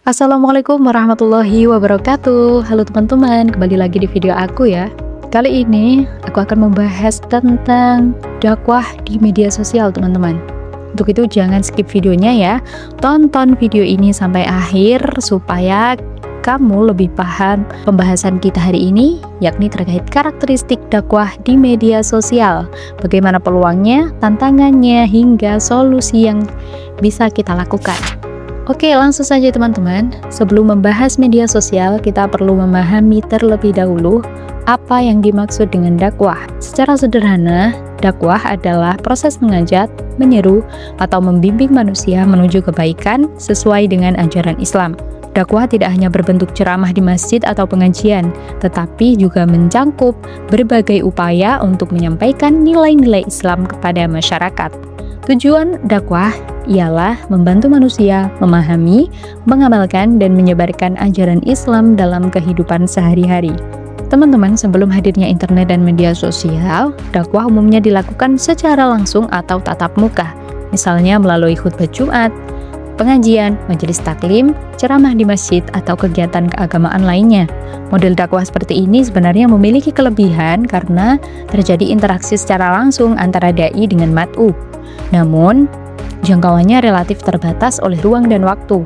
Assalamualaikum warahmatullahi wabarakatuh. Halo teman-teman, kembali lagi di video aku ya. Kali ini aku akan membahas tentang dakwah di media sosial teman-teman. Untuk itu jangan skip videonya ya. Tonton video ini sampai akhir supaya kamu lebih paham pembahasan kita hari ini, yakni terkait karakteristik dakwah di media sosial. Bagaimana peluangnya, tantangannya, hingga solusi yang bisa kita lakukan. Oke, langsung saja teman-teman. Sebelum membahas media sosial, kita perlu memahami terlebih dahulu apa yang dimaksud dengan dakwah. Secara sederhana, dakwah adalah proses mengajak, menyeru, atau membimbing manusia menuju kebaikan sesuai dengan ajaran Islam. Dakwah tidak hanya berbentuk ceramah di masjid atau pengajian, tetapi juga mencangkup berbagai upaya untuk menyampaikan nilai-nilai Islam kepada masyarakat. Tujuan dakwah ialah membantu manusia memahami, mengamalkan, dan menyebarkan ajaran Islam dalam kehidupan sehari-hari. Teman-teman, sebelum hadirnya internet dan media sosial, dakwah umumnya dilakukan secara langsung atau tatap muka, misalnya melalui khutbah Jumat, pengajian, majelis taklim, ceramah di masjid, atau kegiatan keagamaan lainnya. Model dakwah seperti ini sebenarnya memiliki kelebihan karena terjadi interaksi secara langsung antara dai dengan mat'u. Namun, jangkauannya relatif terbatas oleh ruang dan waktu.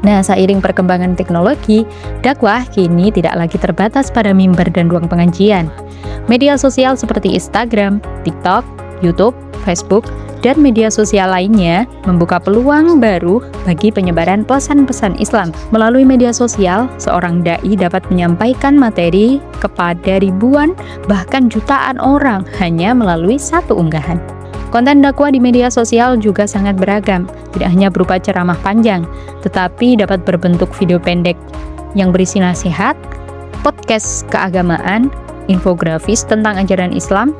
Nah, seiring perkembangan teknologi, dakwah kini tidak lagi terbatas pada mimbar dan ruang pengajian. Media sosial seperti Instagram, TikTok, YouTube, Facebook, dan media sosial lainnya membuka peluang baru bagi penyebaran pesan-pesan Islam. Melalui media sosial, seorang dai dapat menyampaikan materi kepada ribuan, bahkan jutaan orang hanya melalui satu unggahan. Konten dakwah di media sosial juga sangat beragam, tidak hanya berupa ceramah panjang, tetapi dapat berbentuk video pendek yang berisi nasihat, podcast keagamaan, infografis tentang ajaran Islam,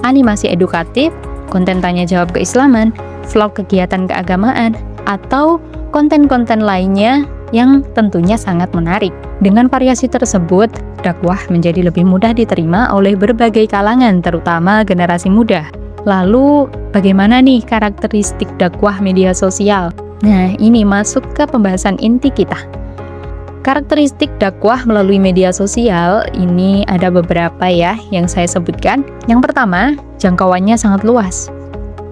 animasi edukatif, konten tanya jawab keislaman, vlog kegiatan keagamaan, atau konten-konten lainnya yang tentunya sangat menarik. Dengan variasi tersebut, dakwah menjadi lebih mudah diterima oleh berbagai kalangan, terutama generasi muda. Lalu, bagaimana nih karakteristik dakwah media sosial? Nah, ini masuk ke pembahasan inti kita. Karakteristik dakwah melalui media sosial ini ada beberapa ya yang saya sebutkan. Yang pertama, jangkauannya sangat luas.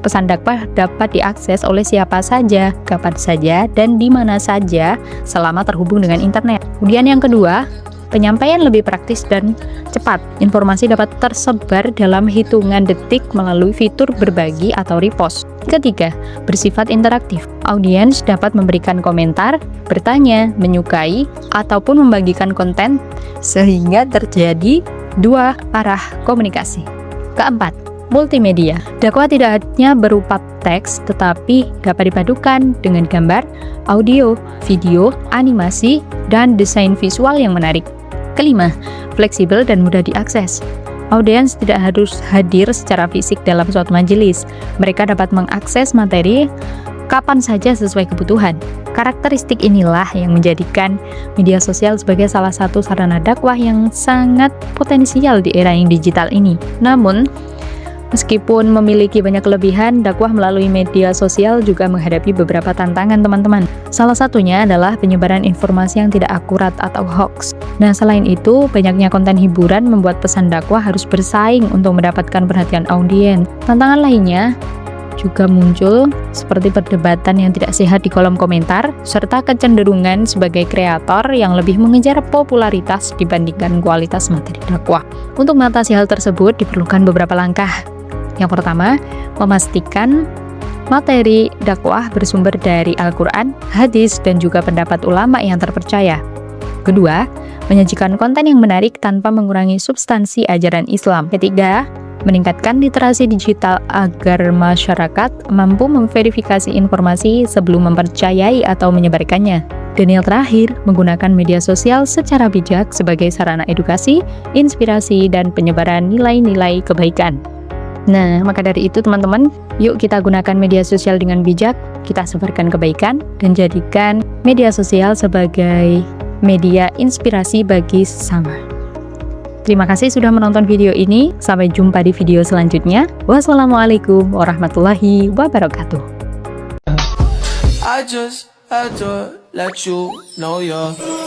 Pesan dakwah dapat diakses oleh siapa saja, kapan saja, dan di mana saja selama terhubung dengan internet. Kemudian yang kedua, penyampaian lebih praktis dan cepat. Informasi dapat tersebar dalam hitungan detik melalui fitur berbagi atau repost. Ketiga, bersifat interaktif. Audiens dapat memberikan komentar, bertanya, menyukai, ataupun membagikan konten sehingga terjadi dua arah komunikasi. Keempat, multimedia. Dakwah tidak hanya berupa teks, tetapi dapat dipadukan dengan gambar, audio, video, animasi, dan desain visual yang menarik. Kelima, fleksibel dan mudah diakses. Audiens tidak harus hadir secara fisik dalam suatu majelis. Mereka dapat mengakses materi kapan saja sesuai kebutuhan. Karakteristik inilah yang menjadikan media sosial sebagai salah satu sarana dakwah yang sangat potensial di era yang digital ini. Namun, meskipun memiliki banyak kelebihan, dakwah melalui media sosial juga menghadapi beberapa tantangan teman-teman. Salah satunya adalah penyebaran informasi yang tidak akurat atau hoax. Nah, selain itu, banyaknya konten hiburan membuat pesan dakwah harus bersaing untuk mendapatkan perhatian audiens. Tantangan lainnya juga muncul seperti perdebatan yang tidak sehat di kolom komentar, serta kecenderungan sebagai kreator yang lebih mengejar popularitas dibandingkan kualitas materi dakwah. Untuk mengatasi hal tersebut diperlukan beberapa langkah. Yang pertama, memastikan materi dakwah bersumber dari Al-Quran, hadis, dan juga pendapat ulama yang terpercaya. Kedua, menyajikan konten yang menarik tanpa mengurangi substansi ajaran Islam. Ketiga, meningkatkan literasi digital agar masyarakat mampu memverifikasi informasi sebelum mempercayai atau menyebarkannya. Dan yang terakhir, menggunakan media sosial secara bijak sebagai sarana edukasi, inspirasi, dan penyebaran nilai-nilai kebaikan. Nah, maka dari itu teman-teman, yuk kita gunakan media sosial dengan bijak, kita sebarkan kebaikan, dan jadikan media sosial sebagai media inspirasi bagi sesama. Terima kasih sudah menonton video ini, sampai jumpa di video selanjutnya. Wassalamualaikum warahmatullahi wabarakatuh. I just I do let you know you're